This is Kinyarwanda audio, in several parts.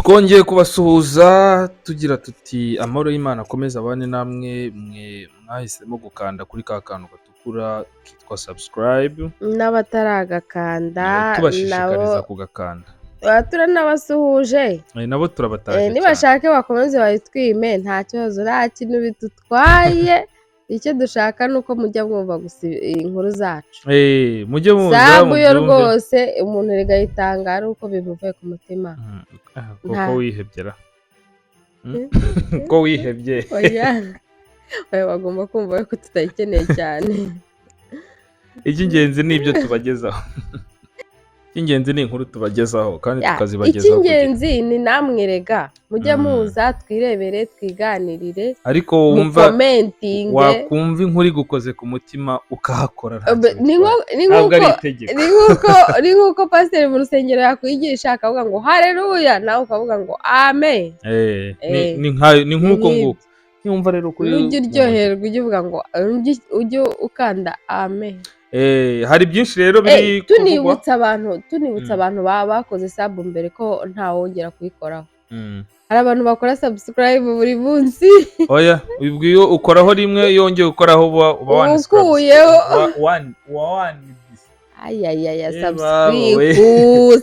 twongeye kubasuhuza tugira tuti amahoro y'Imana akomeze abane namwe mwe mwahisemo gukanda kuri ka kantu gatukura kitwa subscribe n'abataragakanda tubashishikariza kugakanda turanabasuhuje nabo turabataje cyane nibashake bakomeze bayitwime nta kibazo nta kintu bitutwaye icyo dushaka nuko mujya mwumva gusa inkuru zacu mujye muza sabuyo rwose umuntu rigahitanga ari uko bimuvuye ku mutima kuko wihebyera ko wihebye oya bagomba kumva ko tutayikeneye cyane icy'ingenzi ni ibyo tubagezaho icy'ingenzi ni inkuru tubagezaho kandi tukazibagezaho icy'ingenzi ni namwe rega mujye muza twirebere twiganirire ariko wumva mukomentinge wakumva inkuru igukoze ku mutima ukahakora ni nk'uko pasiteri mu rusengero yakwigisha akavuga ngo hareruya nawe ukavuga ngo amen ni nk'uko nguko nyumva rero kuri ujye uryoherwa ujye uvuga ngo ujye ukanda amen hari byinshi rero biri kuvugwa tunibutsa abantu bakoze sabu mbere ko ntawongera kuyikoraho hari abantu bakora subscribe buri munsi oya ubwiye ukoraho rimwe yongeye ukoraho uba waniskuyeho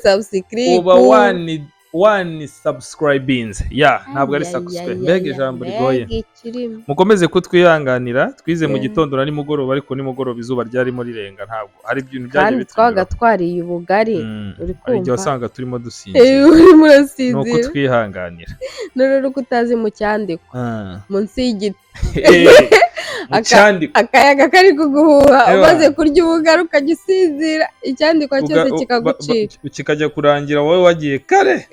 subscribe uba one subscribings ntabwo ari subscribe mbega ijambo rigoye mukomeze kutwihanganira twize mu gitondo na nimugoroba ariko nimugoroba izuba ryarimo rirenga ntabwo hari ibintu byagiye bituma twaga twariye ubugari uri kumva igihe wasanga turimo dusinzira urimo urasinzira nuko twihanganira none uko utazi mu cyandiko munsi y'igiti akayaga kari kuguhuha umaze kurya ubugari ukajya usinzira icyandiko cyose kikagucika kikajya kurangira wowe wagiye kare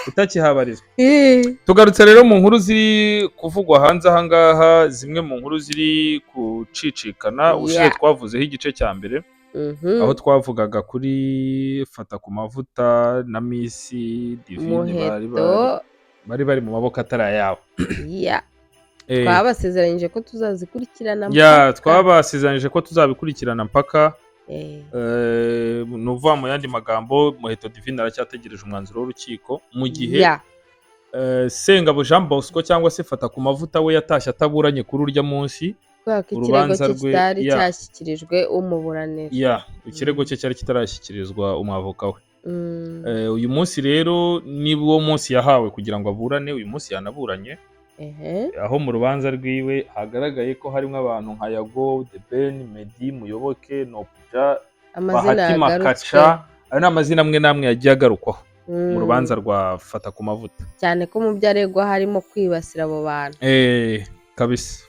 utakihabarizwa tugarutse rero mu nkuru ziri kuvugwa hanze ahangaha zimwe mu nkuru ziri kucicikana ushize twavuzeho igice cya mbere aho twavugaga kuri fata ku mavuta na misi divine bari mu maboko atari ayabo twabasezeranyije ko tuzazikurikirana twabasezeranyije ko tuzabikurikirana mpaka nuva mu yandi magambo Muheto Divine aracyategereje umwanzuro w'urukiko mu gihe Sengabo Jean Bosco cyangwa se fata ku mavuta we yatashye ataburanye kuri urya munsi urubanza rwe cyari cyashyikirijwe umuburanira ikirego cye cyari kitarashyikirizwa umwavoka we uyu munsi rero niwo munsi yahawe kugira ngo aburane uyu munsi yanaburanye aho mu rubanza rwiwe hagaragaye ko harimo abantu nka Yago, The Ben, Meddy, Muyoboke, Nopuja, Bahati Makaca ayo ni amazina amwe n'amwe yagiye agarukwaho mu rubanza rwa fata ku mavuta cyane ko mu byo aregwa harimo kwibasira abo bantu kabisa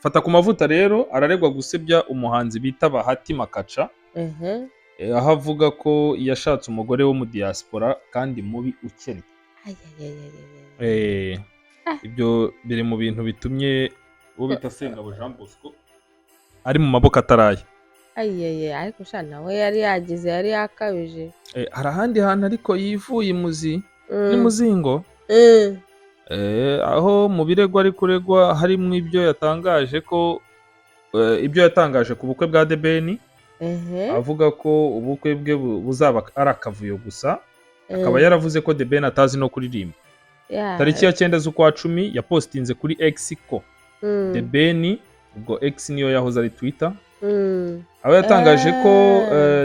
fata ku mavuta rero araregwa gusebya umuhanzi bita Bahati Makaca aho avuga ko yashatse umugore wo mu diaspora kandi mubi ukennye ibyo biri mu bintu bitumye uwo bita Sengabo Jean Bosco ari mu maboko ataraye ariko nawe yari yagize yari yakabije hari ahandi hantu ariko yivuye imuzi n'imuzingo aho mu birego ari kuregwa harimo ibyo yatangaje ko ibyo yatangaje ku bukwe bwa The Ben avuga ko ubukwe bwe buzaba ari akavuyo gusa akaba yaravuze ko The Ben atazi no kuririmba tariki ya 9 z'ukwa 10 yapostinze kuri X ko The Ben ubwo X niyo yahoze ari Twitter aho yatangaje ko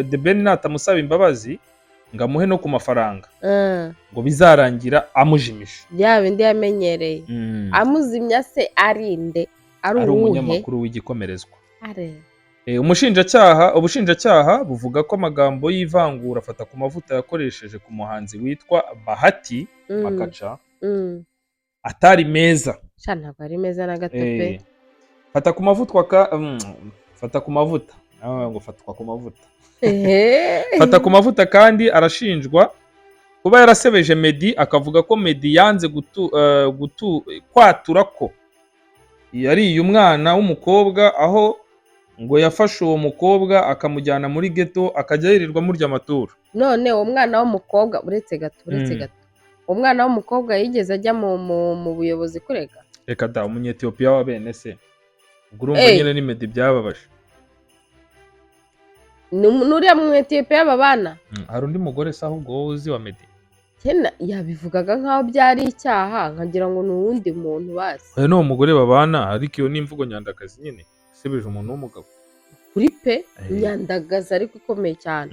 The Ben natamusaba imbabazi ngo amuhe no ku mafaranga ngo bizarangira amujimisha bindi yamenyereye amuzimya se arinde ari umunyamakuru w'igikomerezwa ubushinjacyaha buvuga ko amagambo y'ivangura afata ku mavuta yakoresheje ku muhanzi witwa Bahati Makaca atari meza ntabwo ari meza na gato pe fata ku mavuta ngo fatwa ku mavuta fata ku mavuta kandi arashinjwa kuba yarasebeje Meddy akavuga ko Meddy yanze kwatura ko yariye umwana w'umukobwa aho ngo yafashe uwo mukobwa akamujyana muri ghetto akajya yirirwa murya amaturo none uwo mwana w'umukobwa uretse gato umwana w'umukobwa yigeze ajya mu buyobozi kurega reka da umunyetiyopiya wa bene se ubwo urumva nyine ni Meddy byababaje nuriya mu Ethiopia babana. Hari undi mugore se ahubwo wowe uzi wa Meddy? Kena yabivugaga nkaho byari icyaha nkagira ngo ni uwundi muntu basi. Oya n'uwo mugore babana ariko iyo ni imvugo nyandagazi nyine isebeje umuntu w'umugabo. Kuri pe nyandagazi ariko ikomeye cyane.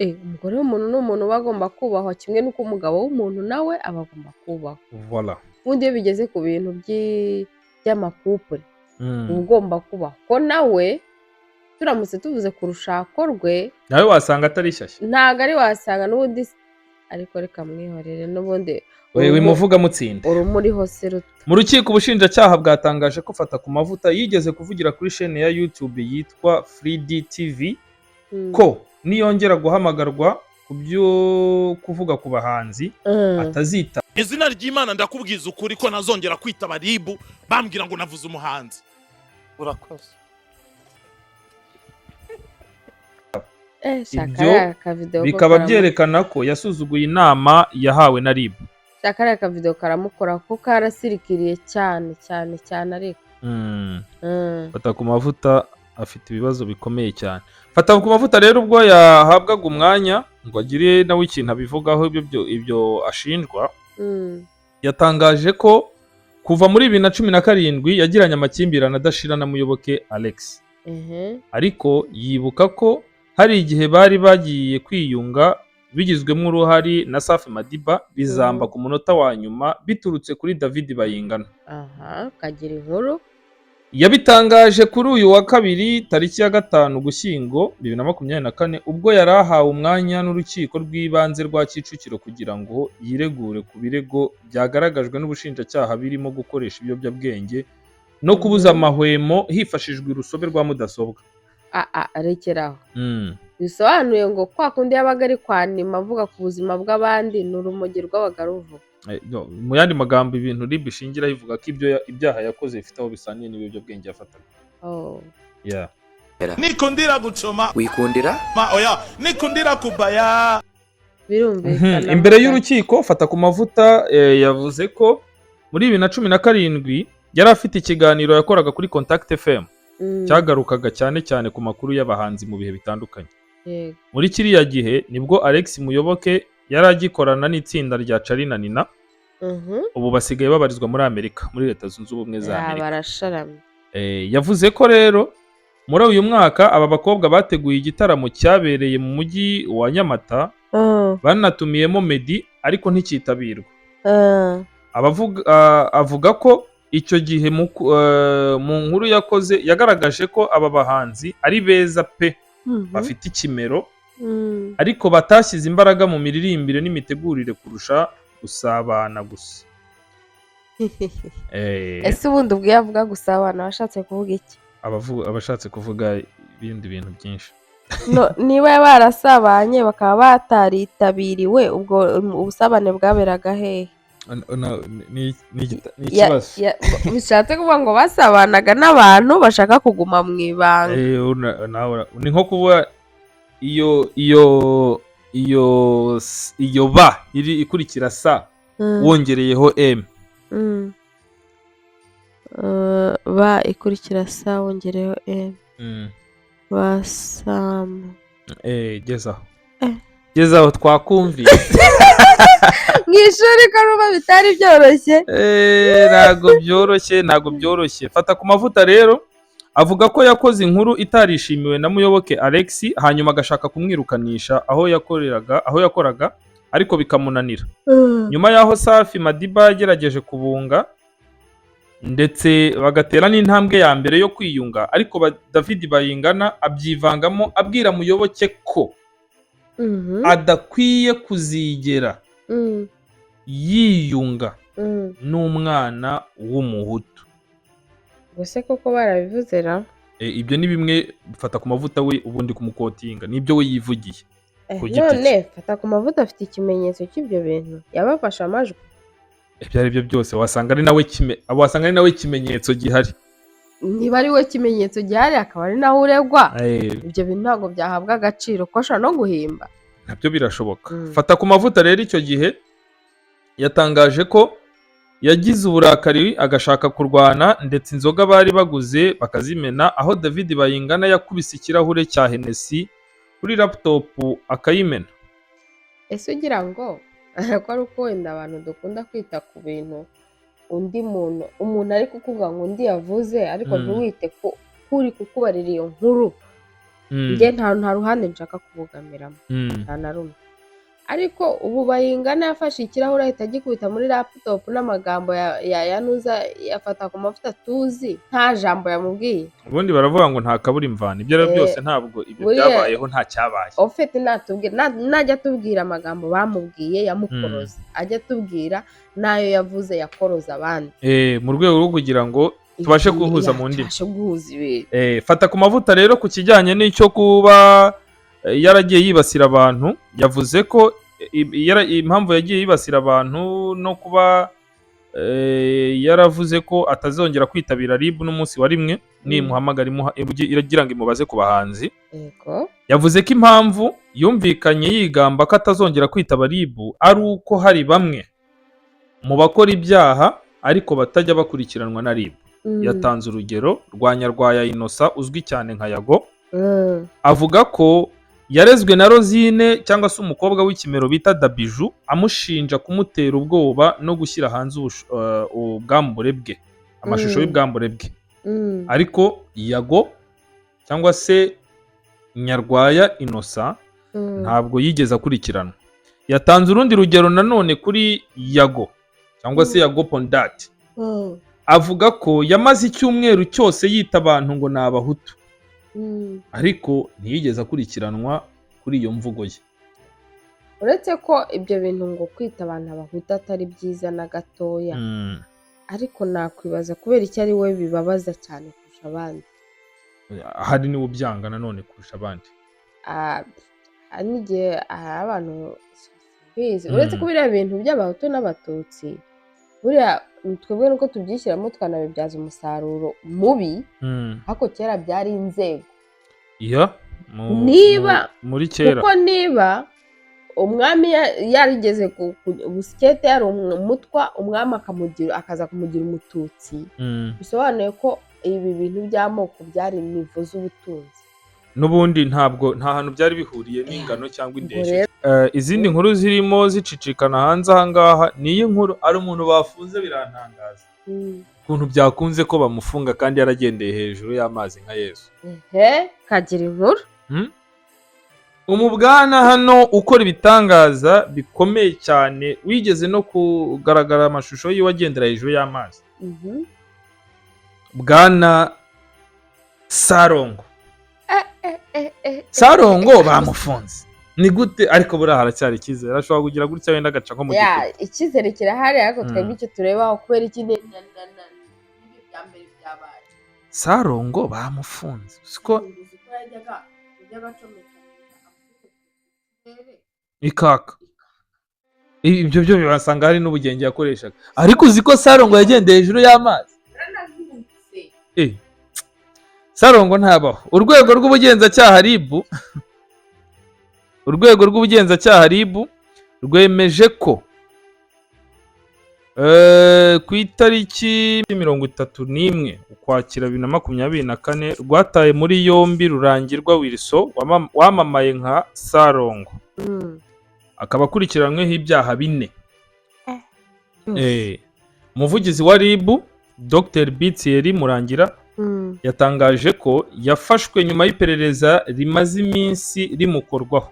Umugore w'umuntu ni umuntu uba agomba kubahwa kimwe n'uko umugabo w'umuntu nawe aba agomba kubahwa. Voilà. Ubundi iyo bigeze ku bintu by'amakupure uba ugomba kubaho ko nawe turamutse tuvuze ku rushako rwe nawe wasanga atari shyashya. Ntago ari wasanga n'ubundi ariko reka mwihorere n'ubundi wewe muvuga mutsinda urumuri hose ruto. Mu rukiko ubushinjacyaha bwatangaje ko Fata ku mavuta yigeze kuvugira kuri chaîne ya YouTube yitwa Free TV ko niyongera guhamagarwa ku byo kuvuga ku bahanzi atazita izina ry'Imana. Ndakubwiza ukuri ko nazongera kwita baribu bambwira ngo navuze umuhanzi. Urakoze. Ibyo bikaba byerekana ko yasuzuguye inama yahawe na RIB. Shakara akavideo karamukora ko karasirikiriye cyane cyane cyane ariko. Fata ku mavuta afite ibibazo bikomeye cyane. Fata ku mavuta rero ubwo yahabwaga umwanya ngo agire nawe ikintu abivugaho ibyo ashinjwa. Yatangaje ko kuva muri 2017 yagiranye amakimbirane adashira na Muyoboke Alex. Ariko yibuka ko hari igihe bari bagiye kwiyunga bigizwemo uruhari na Safi Madiba bizamba ku munota wa nyuma biturutse kuri David Bayingana. Kagira inkuru. Yabitangaje kuri uyu wa kabiri tariki ya 5 Ugushyingo 2024 ubwo yari ahawe umwanya n'urukiko rw'ibanze rwa Kicukiro kugira ngo yiregure ku birego byagaragajwe n'ubushinjacyaha birimo gukoresha ibiyobyabwenge no kubuza amahwemo hifashishwa urusobe rwa mudasobwa. Rekeraho. Bisobanuye ngo kwa kundi yabaga ari kwanima avuga ku buzima bw'abandi n'urumogi rw'abaga ruvuga. Mu yandi magambo ibintu RIB ishingira ivuga ko ibyaha yakoze bifite aho bisaniye n'ibiyobyabwenge yafataga. Nikundira gucoma wikundira oya nikundira kubaya. Birumvikana. Imbere y'urukiko Fata ku mavuta yavuze ko muri 2017 yari afite ikiganiro yakoraga kuri Contact FM cyagarukaga cyane cyane ku makuru y'abahanzi mu bihe bitandukanye. Muri kiriya gihe nibwo Alex Muyoboke yari agikorana n'itsinda rya Charly na Nina. Ubu basigaye babarizwa muri Amerika, muri Leta Zunze Ubumwe za Amerika. Barasharamye. Yavuze ko rero muri uyu mwaka aba bakobwa bateguye igitaramo cyabereye mu mujyi wa Nyamata banatumiyemo Meddy ariko ntikitabirwa. Avuga ko icyo gihe mu nkuru yakoze yagaragaje ko aba bahanzi ari beza pe bafite ikimero ariko batashyize imbaraga mu miririmbire n'imitegurire kurusha gusabana gusa. Ese ubundi ubwo yavuga gusabana washatse kuvuga iki? Abashatse kuvuga ibindi bintu byinshi. Niba barasabanye bakaba bataritabiriwe ubwo ubusabane bwaberaga hehe? Ni ikibazo. Bishatse kuvuga ngo basabanaga n'abantu bashaka kuguma mu ibanga. Ni nko kuba iyo ba iri ikurikira sa wongereyeho m. Ba ikurikira sa wongereyeho m. Basamu. Gezaho twakumviye. Mwishuri ko ruba bitari byoroshye. Ntago byoroshye. Fata ku mavuta rero avuga ko yakoze inkuru itarishimiwe na Muyoboke Alex hanyuma agashaka kumwirukanisha aho yakoraga ariko bikamunanira. Nyuma yaho Safi Madiba yagerageje kubunga ndetse bagatera n'intambwe ya mbere yo kwiyunga ariko David Bayingana abyivangamo abwira Muyoboke ko adakwiye kuzigera yiyunga n'umwana w'umuhutu. Gusa koko barabivuze ra. Ibyo ni bimwe Fata ku mavuta we ubundi kumukotinga nibyo we yivugiye. None Fata ku mavuta afite ikimenyetso cy'ibyo bintu yabafasha amajwi. Ibyo ari byo byose wasanga ari nawe ikimenyetso gihari. Niba ari we kimenyetso gihari akaba ari naho uregwa. Ibyo bintu ntabwo byahabwa agaciro ko ashobora no guhimba. Nabyo birashoboka. Fata ku mavuta rero icyo gihe yatangaje ko yagize uburakari agashaka kurwana ndetse inzoga bari baguze bakazimena, aho David Bayingana yakubise ikirahure cya Hennessy kuri laptop akayimena. ese ugira ngo ko ari uko wenda abantu dukunda kwita ku bintu undi umuntu ari kukuvuga ngo undi yavuze ariko ntiwite ko uri kukubarira iyo nkuru. njye nta ruhande nshaka kubugamiramo, nta na rumwe. ariko ubu Bayingana yafashe ikirahure ahita agikubita muri laptop n'amagambo yanuza yafata ku mavuta tuzi, nta jambo yamubwiye. Ubundi baravuga ngo nta kabura imvana, ibyo rero byose ntabwo ibyo byabayeho, nta cyabaye. Ofete natubwira najya tubwira amagambo bamubwiye yamukoroza, ajya tubwira nayo yavuze yakoroza abandi. Mu rwego rwo kugira ngo tubashe guhuza mu ndimi. Fata ku mavuta rero ku kijyanye n'icyo kuba yaragiye yibasira abantu, yavuze ko impamvu yagiye yibasira abantu no kuba yaravuze ko atazongera kwitabira RIB n'umunsi wa rimwe nimuhamagara iragira ngo imubaze ku bahanzi. Yavuze ko impamvu yumvikanye yigamba ko atazongera kwitaba RIB ari uko hari bamwe mu bakora ibyaha ariko batajya bakurikiranwa na RIB. Yatanze urugero rwa Nyarwaya Innocent uzwi cyane nka Yago. Avuga ko yarezwe na Rosine cyangwa se umukobwa w'ikimero bita Dabiju, amushinja kumutera ubwoba no gushyira hanze ubwambure bwe, amashusho y'ubwambure bwe. Ariko Yago cyangwa se Nyarwaya Innocent ntabwo yigeze akurikiranwa. Yatanze urundi rugero nanone kuri Yago cyangwa se Yago Pondat. Avuga ko yamaze icyumweru cyose yita abantu ngo ni abahutu, ariko ntiyigeze akurikiranwa kuri iyo mvugo ye. Uretse ko ibyo bintu ngo kwita abantu abahutu atari byiza na gatoya, ariko nakwibaza kubera icyo ari we bibabaza cyane kurusha abandi. Hari niwe ubyanga nanone kurusha abandi. Hari n'igihe abantu bizi, uretse ko biriya bintu by'abahutu n'abatutsi buriya twebwe nuko tubyishyiramo tukanabibyaza umusaruro mubi, ariko kera byari inzego. Niba muri kera, kuko niba umwami yarigeze busikete yari umutwa, umwami akaza kumugira umututsi, bisobanuye ko ibi bintu by'amoko byari nivo z'ubutunzi. N'ubundi nta hantu byari bihuriye n'ingano cyangwa indeshyo. Izindi nkuru zirimo zicicikana hanze ahangaha, niyo nkuru ari umuntu bafunze birantangaza ukuntu byakunze ko bamufunga kandi yaragendeye hejuru y'amazi nka Yesu. Kagira inkuru. Umubwana hano ukora ibitangaza bikomeye cyane, wigeze no kugaragara amashusho yiwe agendera hejuru y'amazi. Bwana Sarongo. Sarongo bamufunze. Ni gute? Ariko buriya haracyari icyizere, ashobora kugira gutya wenda agaca nko mu giti. Icyizere kirahari, ariko twebwe icyo turebaho kubera ikindi byambere byabaye. Sarongo bamufunze. Siko ikaka. Ibyo byo bibasanga hari n'ubugenge yakoreshaga. Ariko uziko Sarongo yagendeye hejuru y'amazi. Sarongo ntabaho. Urwego rw'ubugenzacyaha RIB rwemeje ko ku itariki 31 Ukwakira 2024 rwataye muri yombi Rurangirwa Wilson wamamaye nka Sarongo. Akaba akurikiranyweho ibyaha 4. Umuvugizi wa RIB Dr Bitsieri Murangira yatangaje ko yafashwe nyuma y'iperereza rimaze iminsi rimukorwaho.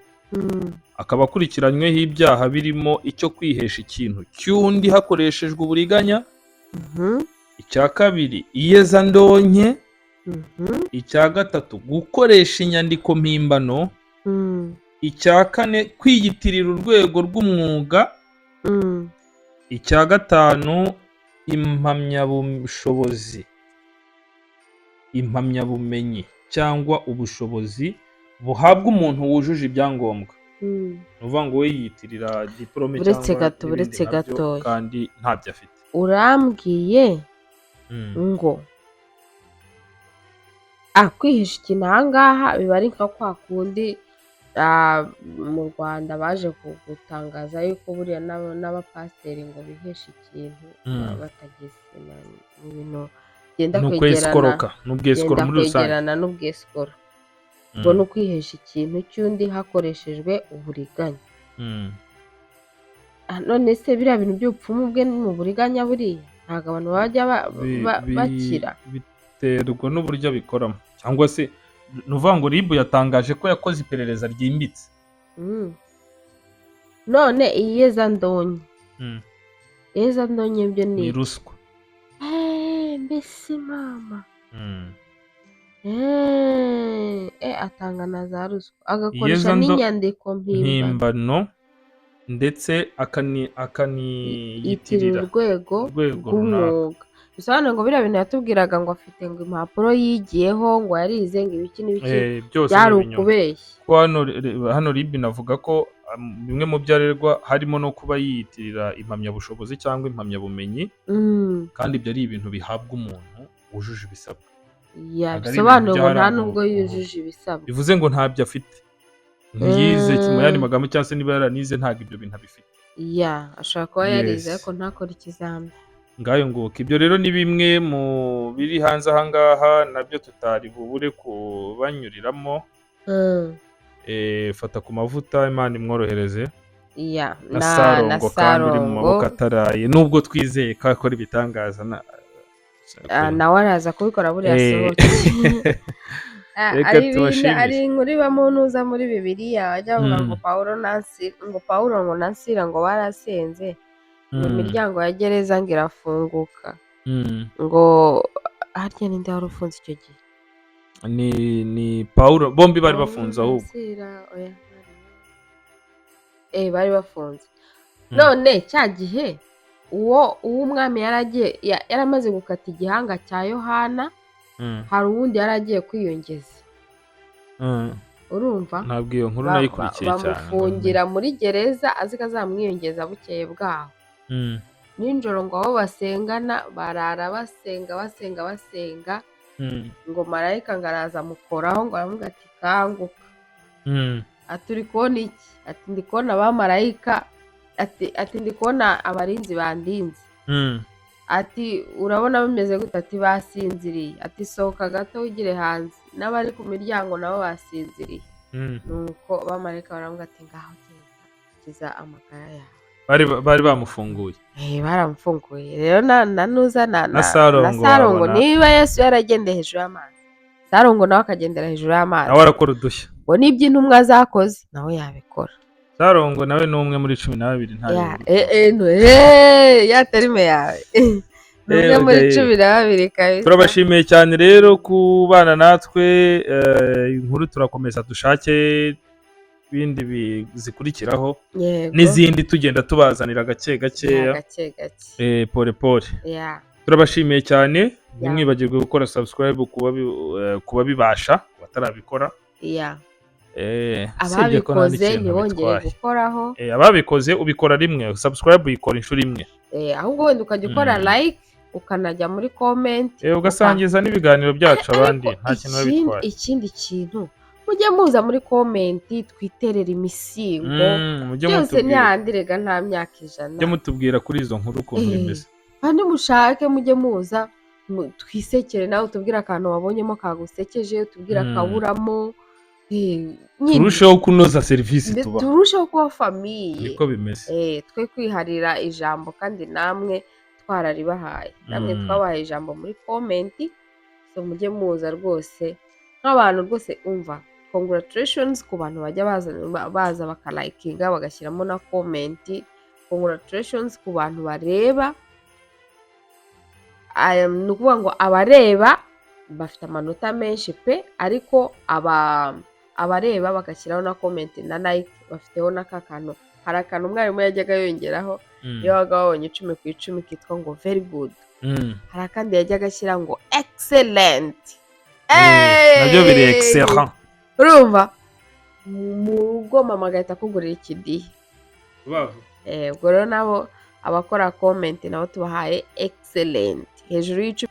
Akaba akurikiranyweho ibyaha birimo icyo kwihesha ikintu cy'undi hakoreshejwe uburiganya, icya kabiri iyezandonke, icya gatatu gukoresha inyandiko mpimbano, icya kane kwiyitirira urwego rw'umwuga, icya gatanu impamyabumenyi cyangwa ubushobozi buhabwa umuntu wujuje ibyangombwa. Uvuga ngo we yiyitirira diplome cyangwa uretse gato kandi ntabyo afite. Urambwiye ngo kwihisha ikintu ahangaha biba ari nka kwa kundi mu Rwanda baje gutangaza yuko buriya n'abapasiteri ngo bihesha ikintu batagize mu bintu byenda kwegerana n'ubwesikoro ngo ni ukwihesha ikintu cy'undi hakoreshejwe uburiganya. None se biriya bintu by'ubupfumu bwe mu buriganya buriya ntabwo abantu bajya bakira? Biterwa n'uburyo abikoramo, cyangwa se ni ukuvuga ngo RIB yatangaje ko yakoze iperereza ryimbitse. None iyezandonke byo ni ruswa. Mbese mama atanga na za ruswa agakoresha n'inyandiko mpimbano ndetse akaniyitirira urwego rw'umwuga. Bisobanura ngo biriya bintu yatubwiraga ngo afite ngo impapuro yigiyeho ngo yarize ngo ibiki n'ibiki byari ukubeshya. Hano RIB navuga ko bimwe mu byarerwa harimo no kuba yiyitirira impamyabushobozi cyangwa impamyabumenyi, kandi ibyo ari ibintu bihabwa umuntu wujuje ibisabwa. Bisobanura ngo nta nubwo yujuje ibisabwa, bivuze ngo ntabyo afite, ntiyize mu yandi magambo, cyangwa se niba yaranize ntabwo ibyo bintu abifite. Ashobora kuba yarize ariko ntakora ikizami. Ngayo nguko ibyo rero ni bimwe mu biri hanze aha ngaha, nabyo tutari bubure kubanyuriramo. Fata ku mavuta, Imana imworohereze. Na Sarongo kandi uri mu maboko ataraye, nubwo twizeye ko akora ibitangaza nawe araza kubikora buriya asohoke. Ari inkuru ibamo nuza muri Bibiliya bajya bavuga ngo Pawulo ngo na Sila ngo barasenze ngo imiryango ya gereza ngo irafunguka, ngo harya ninde wari ufunze icyo gihe? Ni Pawulo, bombi bari bafunze ahubwo. Bari bafunze. None cya gihe uwo umwami yaramaze gukata igihanga cya Yohana, hari uwundi yaragiye kwiyongeza. Urumva? Ntabwo iyo nkuru nayikurikiye cyane. Bamufungira muri gereza azi ko azamwiyongeza bukeye bwaho. Nijoro ngo aho basengana barara basenga ngo marayika ngo araza amukoraho ngo aravuga ati kanguka. Ati uri kubona iki? Ati ndi kubona abamarayika, ati ndi kubona abarinzi bandinze. Ati urabona bimeze gute? Ati basinziriye. Ati sohoka gato wigire hanze, n'abari ku miryango nabo basinziriye. Nuko abamarayika baravuga ati ngaho kiza amagara yawe. Bari bamufunguye. Baramufunguye rero na Sarongo. Niba Yesu yaragendeye hejuru y'amazi, Sarongo nawe akagendera hejuru y'amazi, nawe arakora udushya. ngo n'ibyo intumwa zakoze nawe yabikora. Sarongo nawe ni umwe muri 12 ya terime yawe ni umwe muri 12 kabisa. Turabashimiye cyane rero kubana natwe. Inkuru turakomeza dushake ibindi bizikurikiraho n'izindi tugenda tubazanira gake gakeya, pole pole. Turabashimiye cyane, ntimwibagirwe gukora subscribe kuba bibasha, batarabikora. Ababikoze ntibongere gukoraho. Ababikoze ubikora rimwe, subscribe uyikora inshuro imwe. Ahubwo wenda ukajya ukora like, ukanajya muri comment, ugasangiza n'ibiganiro byacu abandi, nta kintu babitwaye. Ikindi kintu mujye muza muri comment twiterera imisingo, byose ntihandirega nta myaka 100. Mujye mutubwira kuri izo nkuru ukuntu bimeze. Kandi mushake mujye muza twisekere, nawe utubwira akantu wabonyemo kagusekeje, utubwira akaburamo. Turusheho kunoza serivisi tuba, turusheho kuba famiye, niko bimeze. Twe kwiharira ijambo kandi namwe twararibahaye, namwe twabahaye ijambo muri comment. So mujye muza rwose nk'abantu rwose umva. Congratulations ku bantu bajya baza bakalikinga bagashyiramo na comment. Congratulations ku bantu bareba. Ni ukuvuga ngo abareba bafite amanota menshi pe, ariko abareba bagashyiraho na comment na like bafiteho n'akakantu. Hari akantu umwarimu yajyaga yongeraho iyo waga wabonye 10/10 kitwa ngo very good. Hari akandi yajyaga ashyira ngo excellent. Nabyo biri excellent. Urumva? Mu rugo mama agahita akugurira ikidihe. Ubwo rero nabo abakora comment nabo tubahaye excellent hejuru y'icumi.